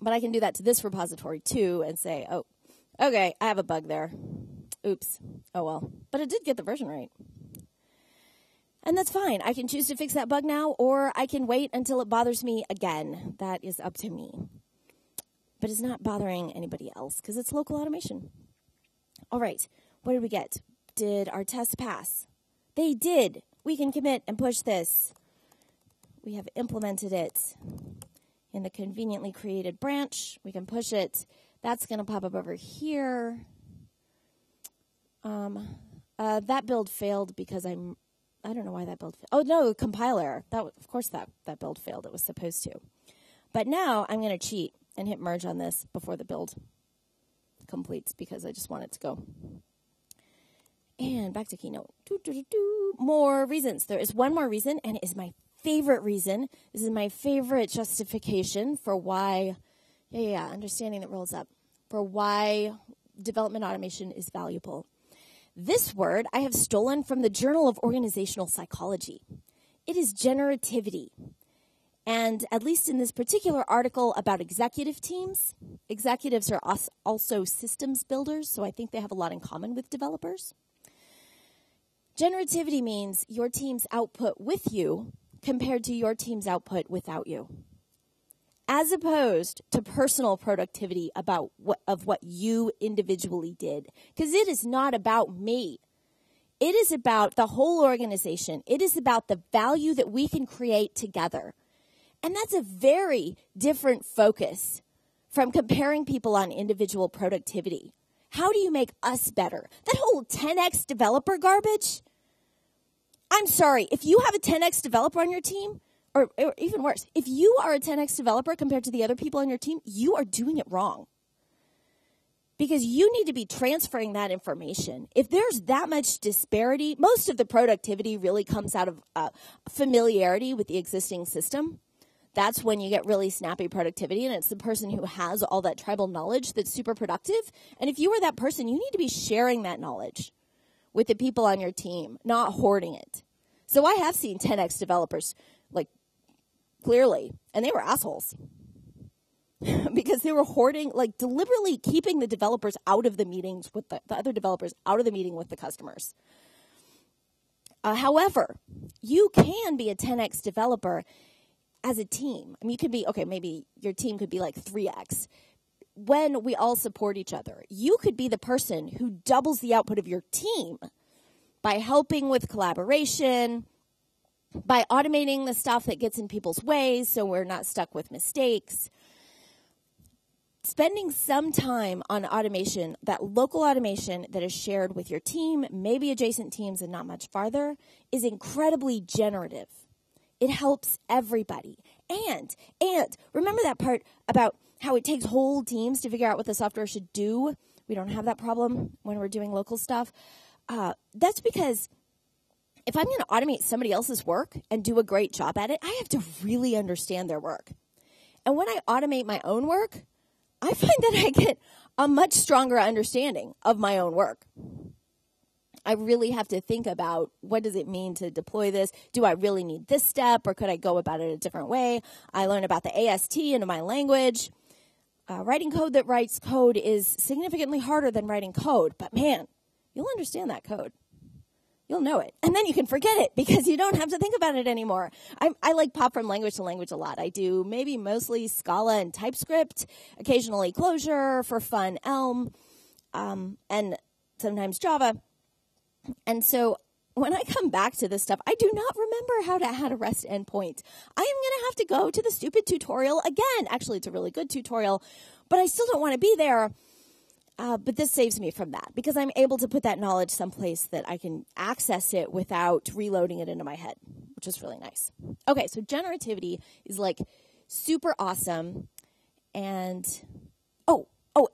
[SPEAKER 1] But I can do that to this repository too and say, oh, Okay, I have a bug there. Oops. Oh well. But I did get the version right. And that's fine. I can choose to fix that bug now, or I can wait until it bothers me again. That is up to me. But it's not bothering anybody else because it's local automation. All right. What did we get? Did our test pass? They did. We can commit and push this. We have implemented it in the conveniently created branch. We can push it. That's going to pop up over here. That build failed because I don't know why that build failed. Oh, no, compiler. Of course that build failed. It was supposed to. But now I'm going to cheat and hit merge on this before the build completes because I just want it to go. And back to Keynote. More reasons. There is one more reason, and it is my favorite reason. This is my favorite justification for why, understanding that rolls up, for why development automation is valuable. This word I have stolen from the Journal of Organizational Psychology. It is generativity. And at least in this particular article about executive teams, executives are also systems builders, so I think they have a lot in common with developers. Generativity means your team's output with you compared to your team's output without you, as opposed to personal productivity of what you individually did. Because it is not about me. It is about the whole organization. It is about the value that we can create together. And that's a very different focus from comparing people on individual productivity. How do you make us better? That whole 10x developer garbage? I'm sorry, if you have a 10x developer on your team, or even worse, if you are a 10x developer compared to the other people on your team, you are doing it wrong. Because you need to be transferring that information. If there's that much disparity, most of the productivity really comes out of familiarity with the existing system. That's when you get really snappy productivity, and it's the person who has all that tribal knowledge that's super productive. And if you are that person, you need to be sharing that knowledge with the people on your team, not hoarding it. So I have seen 10x developers, clearly, and they were assholes. Because they were hoarding, deliberately keeping the developers out of the meetings with the other developers out of the meeting with the customers. However, you can be a 10x developer as a team. I mean, you could be, maybe your team could be 3x. When we all support each other, you could be the person who doubles the output of your team by helping with collaboration, by automating the stuff that gets in people's ways so we're not stuck with mistakes. Spending some time on automation, that local automation that is shared with your team, maybe adjacent teams and not much farther, is incredibly generative. It helps everybody. And remember that part about how it takes whole teams to figure out what the software should do? We don't have that problem when we're doing local stuff. That's because if I'm going to automate somebody else's work and do a great job at it, I have to really understand their work. And when I automate my own work, I find that I get a much stronger understanding of my own work. I really have to think about what does it mean to deploy this? Do I really need this step, or could I go about it a different way? I learn about the AST into my language. Writing code that writes code is significantly harder than writing code, but man, you'll understand that code. You'll know it. And then you can forget it because you don't have to think about it anymore. I pop from language to language a lot. I do maybe mostly Scala and TypeScript, occasionally Clojure, for fun, Elm, and sometimes Java. And so when I come back to this stuff, I do not remember how to add a REST endpoint. I am going to have to go to the stupid tutorial again. Actually, it's a really good tutorial, but I still don't want to be there. But this saves me from that because I'm able to put that knowledge someplace that I can access it without reloading it into my head, which is really nice. Okay, so generativity is super awesome. And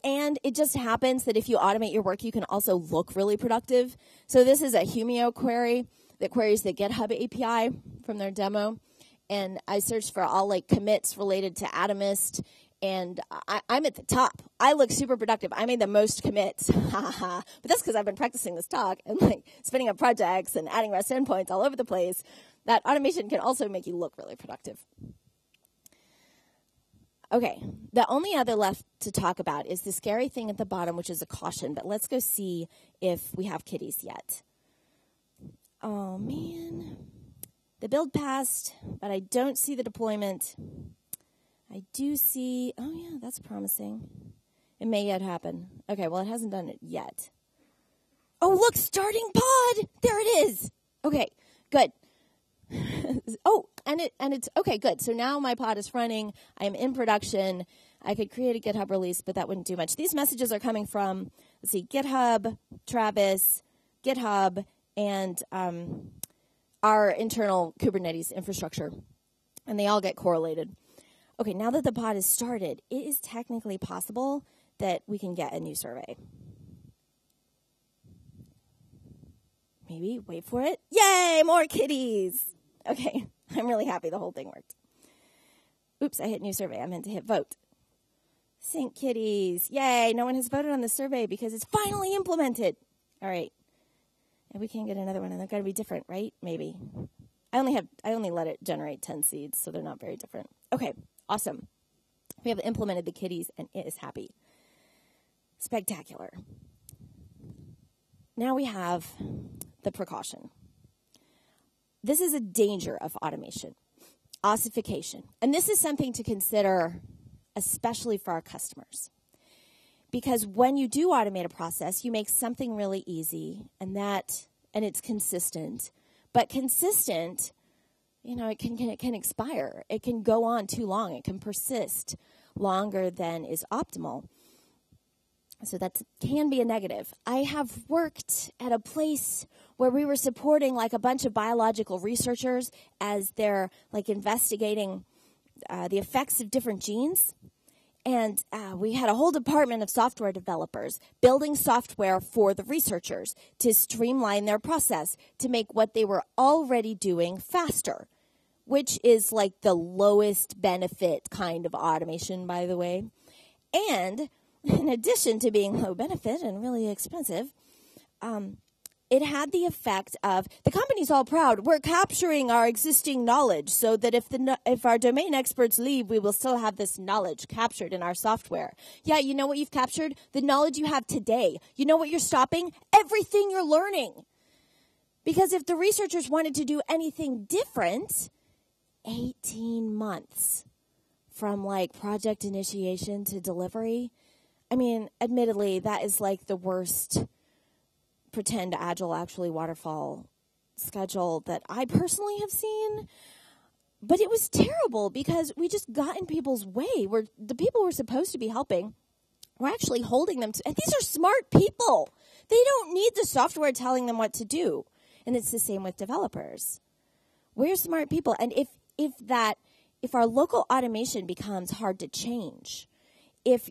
[SPEAKER 1] and it just happens that if you automate your work, you can also look really productive. So this is a Humio query that queries the GitHub API from their demo. And I searched for all commits related to Atomist. And I'm at the top. I look super productive. I made the most commits. But that's because I've been practicing this talk and spinning up projects and adding REST endpoints all over the place. That automation can also make you look really productive. Okay, the only other left to talk about is the scary thing at the bottom, which is a caution. But let's go see if we have kitties yet. Oh, man. The build passed, but I don't see the deployment. I do see... Oh, yeah, that's promising. It may yet happen. Okay, well, it hasn't done it yet. Oh, look, starting pod! There it is! Okay, good. Oh, and it's okay, good. So now my pod is running. I am in production. I could create a GitHub release, but that wouldn't do much. These messages are coming from, let's see, GitHub, Travis, GitHub, and our internal Kubernetes infrastructure. And they all get correlated. Okay, now that the pod is started, it is technically possible that we can get a new survey. Maybe, wait for it. Yay, more kitties! Okay, I'm really happy the whole thing worked. Oops, I hit new survey. I meant to hit vote. Sync kitties. Yay, no one has voted on the survey because it's finally implemented. All right. And we can get another one, and they're going to be different, right? Maybe. I only let it generate 10 seeds, so they're not very different. Okay, awesome. We have implemented the kitties, and it is happy. Spectacular. Now we have the precaution. This is a danger of automation, ossification. And this is something to consider, especially for our customers. Because when you do automate a process, you make something really easy, and it's consistent. But consistent, it can expire. It can go on too long. It can persist longer than is optimal. So that can be a negative. I have worked at a place where we were supporting like a bunch of biological researchers as they're like investigating the effects of different genes. And we had a whole department of software developers building software for the researchers to streamline their process, to make what they were already doing faster, which is like the lowest benefit kind of automation, by the way. And in addition to being low benefit and really expensive, it had the effect of, the company's all proud, we're capturing our existing knowledge so that if our domain experts leave, we will still have this knowledge captured in our software. Yeah, you know what you've captured? The knowledge you have today. You know what you're stopping? Everything you're learning. Because if the researchers wanted to do anything different, 18 months from like project initiation to delivery, I mean, admittedly, that is like the worst pretend agile, actually waterfall schedule that I personally have seen. But it was terrible because we just got in people's way. The people we're supposed to be helping, we're actually holding them to, and these are smart people. They don't need the software telling them what to do. And it's the same with developers. We're smart people. And if our local automation becomes hard to change, if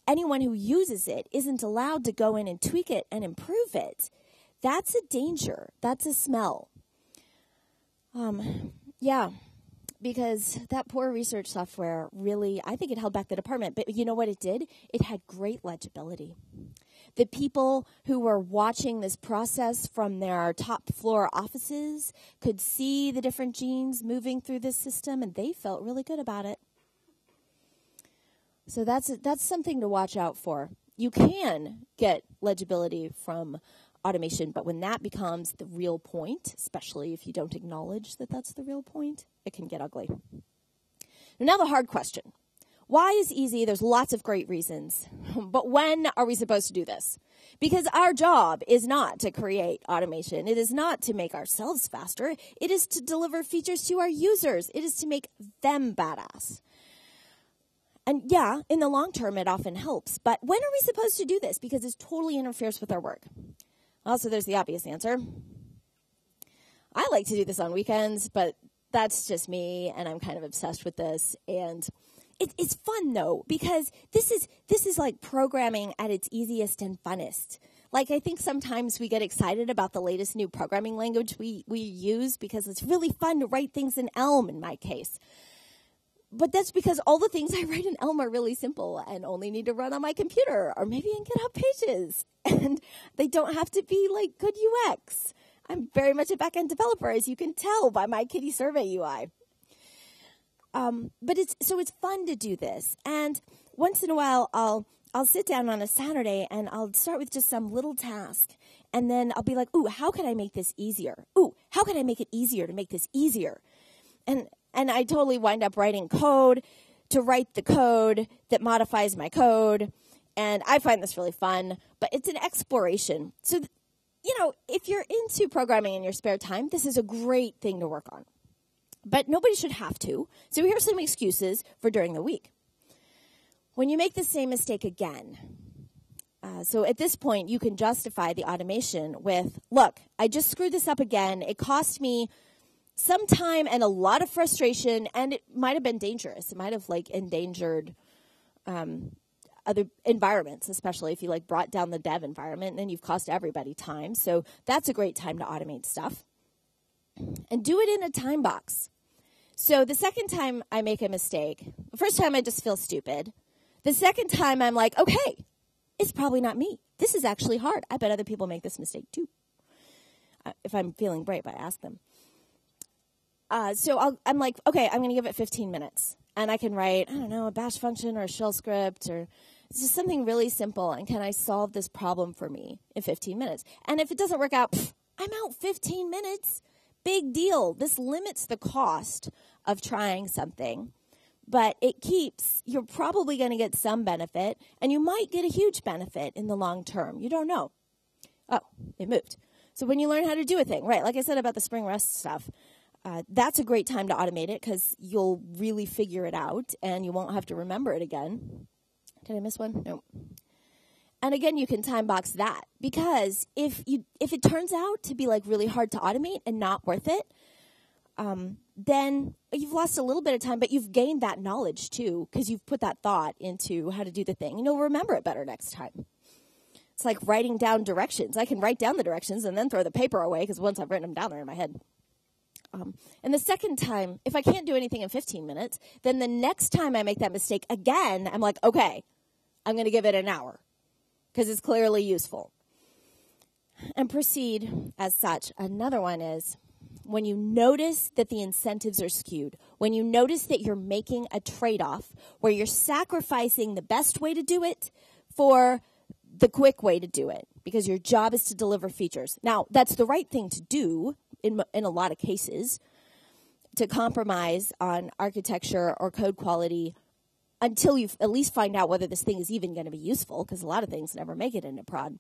[SPEAKER 1] anyone who uses it isn't allowed to go in and tweak it and improve it, that's a danger. That's a smell. Yeah, because that poor research software really, I think it held back the department. But you know what it did? It had great legibility. The people who were watching this process from their top floor offices could see the different genes moving through this system, and they felt really good about it. So that's something to watch out for. You can get legibility from automation, but when that becomes the real point, especially if you don't acknowledge that that's the real point, it can get ugly. Now the hard question. Why is easy? There's lots of great reasons. But when are we supposed to do this? Because our job is not to create automation. It is not to make ourselves faster. It is to deliver features to our users. It is to make them badass. And yeah, in the long term, it often helps. But when are we supposed to do this? Because it totally interferes with our work. Also, there's the obvious answer. I like to do this on weekends, but that's just me, and I'm kind of obsessed with this. And it's fun, though, because this is like programming at its easiest and funnest. Like, I think sometimes we get excited about the latest new programming language we use because it's really fun to write things in Elm, in my case. But that's because all the things I write in Elm are really simple and only need to run on my computer or maybe in GitHub Pages. And they don't have to be like good UX. I'm very much a backend developer, as you can tell by my kitty survey UI. But it's fun to do this. And once in a while, I'll sit down on a Saturday and I'll start with just some little task. And then I'll be like, ooh, how can I make this easier? Ooh, how can I make it easier to make this easier? And I totally wind up writing code to write the code that modifies my code. And I find this really fun, but it's an exploration. So, if you're into programming in your spare time, this is a great thing to work on. But nobody should have to. So here's some excuses for during the week. When you make the same mistake again, so at this point, you can justify the automation with, look, I just screwed this up again. It cost me some time and a lot of frustration, and it might have been dangerous. It might have endangered other environments, especially if you brought down the dev environment, and then you've cost everybody time. So that's a great time to automate stuff. And do it in a time box. So the second time I make a mistake, the first time I just feel stupid. The second time I'm like, okay, it's probably not me. This is actually hard. I bet other people make this mistake too. If I'm feeling brave, I ask them. So I'm like, okay, I'm going to give it 15 minutes. And I can write, a bash function or a shell script or it's just something really simple. And can I solve this problem for me in 15 minutes? And if it doesn't work out, I'm out 15 minutes. Big deal. This limits the cost of trying something. But you're probably going to get some benefit, and you might get a huge benefit in the long term. You don't know. Oh, it moved. So when you learn how to do a thing, right, like I said about the Spring Rest stuff, that's a great time to automate it because you'll really figure it out, and you won't have to remember it again. Did I miss one? No. And again, you can time box that because if it turns out to be really hard to automate and not worth it, then you've lost a little bit of time, but you've gained that knowledge too because you've put that thought into how to do the thing. You'll remember it better next time. It's like writing down directions. I can write down the directions and then throw the paper away because once I've written them down, they're in my head. And the second time, if I can't do anything in 15 minutes, then the next time I make that mistake again, I'm like, okay, I'm going to give it an hour because it's clearly useful. And proceed as such. Another one is when you notice that the incentives are skewed, when you notice that you're making a trade-off where you're sacrificing the best way to do it for the quick way to do it because your job is to deliver features. Now, that's the right thing to do in a lot of cases, to compromise on architecture or code quality until you at least find out whether this thing is even going to be useful, because a lot of things never make it into prod.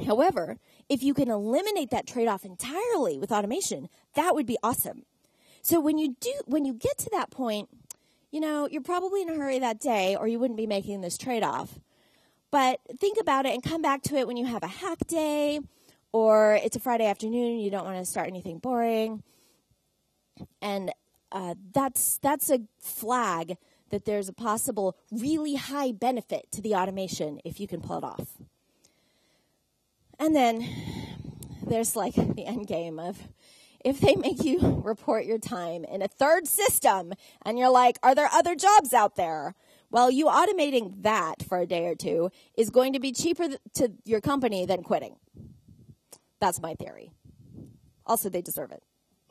[SPEAKER 1] However, if you can eliminate that trade-off entirely with automation, that would be awesome. So when you get to that point, you're probably in a hurry that day or you wouldn't be making this trade-off. But think about it and come back to it when you have a hack day or it's a Friday afternoon and you don't want to start anything boring. And that's a flag that there's a possible really high benefit to the automation if you can pull it off. And then there's the end game of if they make you report your time in a third system and you're like, are there other jobs out there? Well, you automating that for a day or two is going to be cheaper to your company than quitting. That's my theory. Also, they deserve it.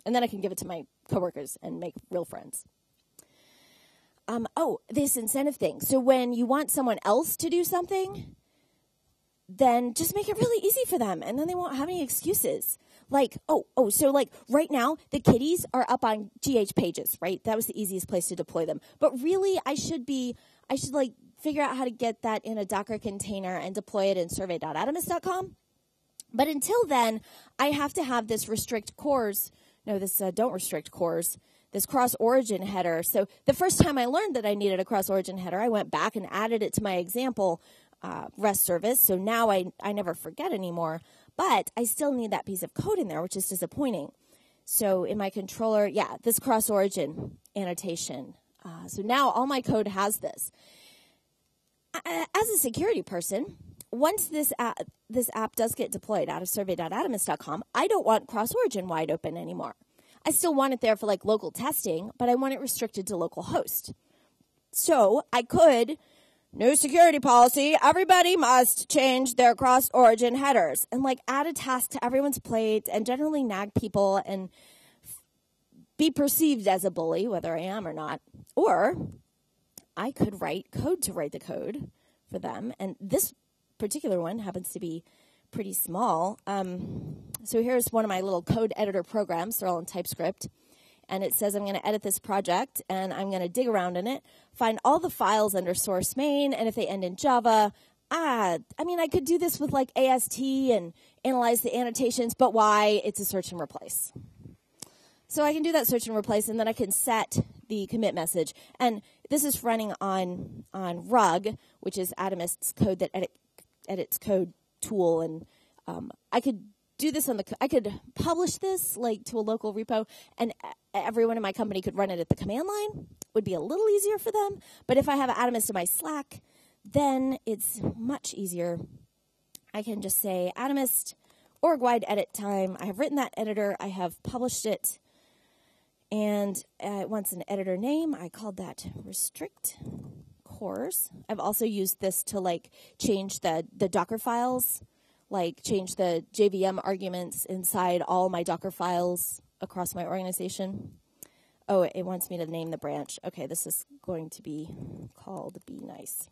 [SPEAKER 1] And then I can give it to my coworkers and make real friends. This incentive thing. So when you want someone else to do something, then just make it really easy for them, and then they won't have any excuses. So right now, the kitties are up on GH pages, right? That was the easiest place to deploy them. But really, I should figure out how to get that in a Docker container and deploy it in survey.atomist.com. But until then, I have to have this don't restrict cores, this cross-origin header. So the first time I learned that I needed a cross-origin header, I went back and added it to my example REST service. So now I never forget anymore. But I still need that piece of code in there, which is disappointing. So in my controller, this cross-origin annotation. So now all my code has this. As a security person, once this app does get deployed out of survey.atomist.com, I don't want cross-origin wide open anymore. I still want it there for local testing, but I want it restricted to local host. So I could, new security policy, everybody must change their cross-origin headers and add a task to everyone's plate and generally nag people and be perceived as a bully, whether I am or not. Or I could write code to write the code for them. And this particular one happens to be pretty small. So here's one of my little code editor programs. They're all in TypeScript. And it says I'm going to edit this project, and I'm going to dig around in it, find all the files under source main, and if they end in Java, I could do this with like AST and analyze the annotations, but why? It's a search and replace. So I can do that search and replace, and then I can set the commit message. And this is running on Rug, which is Atomist's code that edits code tool, and I could do this I could publish this like to a local repo, and everyone in my company could run it at the command line. Would be a little easier for them. But if I have Atomist in my Slack, then it's much easier. I can just say Atomist org wide edit time. I have written that editor. I have published it, and it wants an editor name. I called that restrict course. I've also used this to like change the Docker files. Like change the JVM arguments inside all my Docker files across my organization. Oh, it wants me to name the branch. Okay, this is going to be called Be Nice.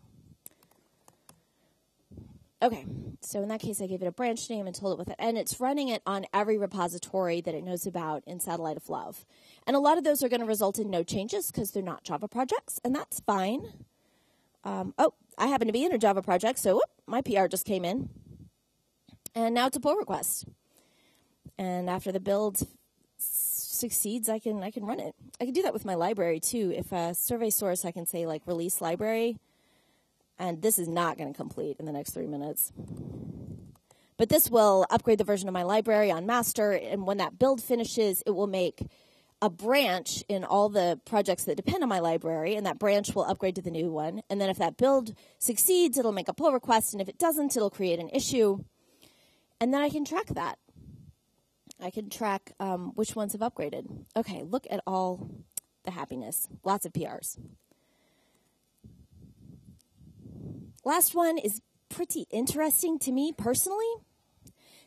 [SPEAKER 1] Okay, so in that case, I gave it a branch name and told it with it. And it's running it on every repository that it knows about in Satellite of Love. And a lot of those are going to result in no changes because they're not Java projects, and that's fine. I happen to be in a Java project, so my PR just came in. And now it's a pull request. And after the build succeeds, I can run it. I can do that with my library too. If a survey source, I can say like release library. And this is not going to complete in the next 3 minutes. But this will upgrade the version of my library on master. And when that build finishes, it will make a branch in all the projects that depend on my library. And that branch will upgrade to the new one. And then if that build succeeds, it'll make a pull request. And if it doesn't, it'll create an issue. And then I can track that. I can track which ones have upgraded. Okay, look at all the happiness. Lots of PRs. Last one is pretty interesting to me personally.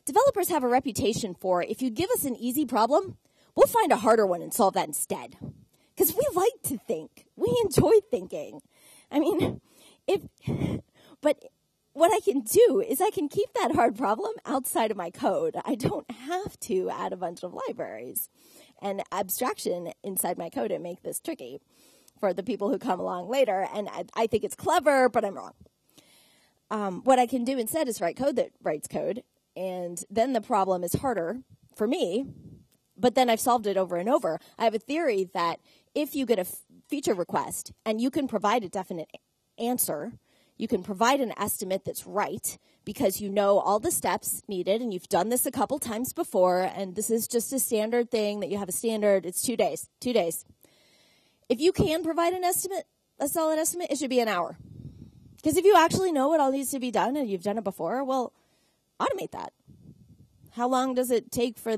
[SPEAKER 1] Developers have a reputation for, if you give us an easy problem, we'll find a harder one and solve that instead. Because we like to think. We enjoy thinking. But what I can do is I can keep that hard problem outside of my code. I don't have to add a bunch of libraries and abstraction inside my code and make this tricky for the people who come along later. And I think it's clever, but I'm wrong. What I can do instead is write code that writes code, and then the problem is harder for me, but then I've solved it over and over. I have a theory that if you get a feature request and you can provide a definite answer, you can provide an estimate that's right because you know all the steps needed and you've done this a couple times before, and this is just a standard thing that you have a standard. It's 2 days. 2 days. If you can provide an estimate, a solid estimate, it should be an hour. Because if you actually know what all needs to be done and you've done it before, well, automate that. How long does it take for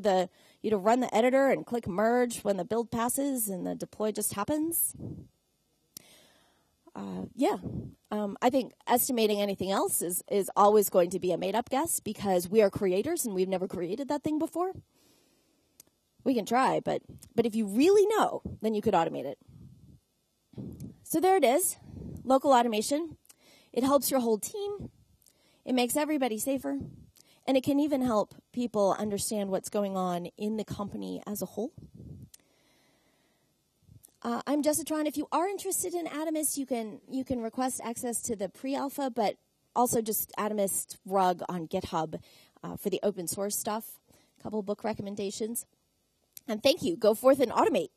[SPEAKER 1] you to run the editor and click merge when the build passes and the deploy just happens? I think estimating anything else is always going to be a made-up guess because we are creators and we've never created that thing before. We can try, but if you really know, then you could automate it. So there it is, local automation. It helps your whole team. It makes everybody safer. And it can even help people understand what's going on in the company as a whole. I'm Jessitron. If you are interested in Atomist, you can request access to the pre-alpha, but also just Atomist Rug on GitHub for the open source stuff. A couple book recommendations. And thank you. Go forth and automate.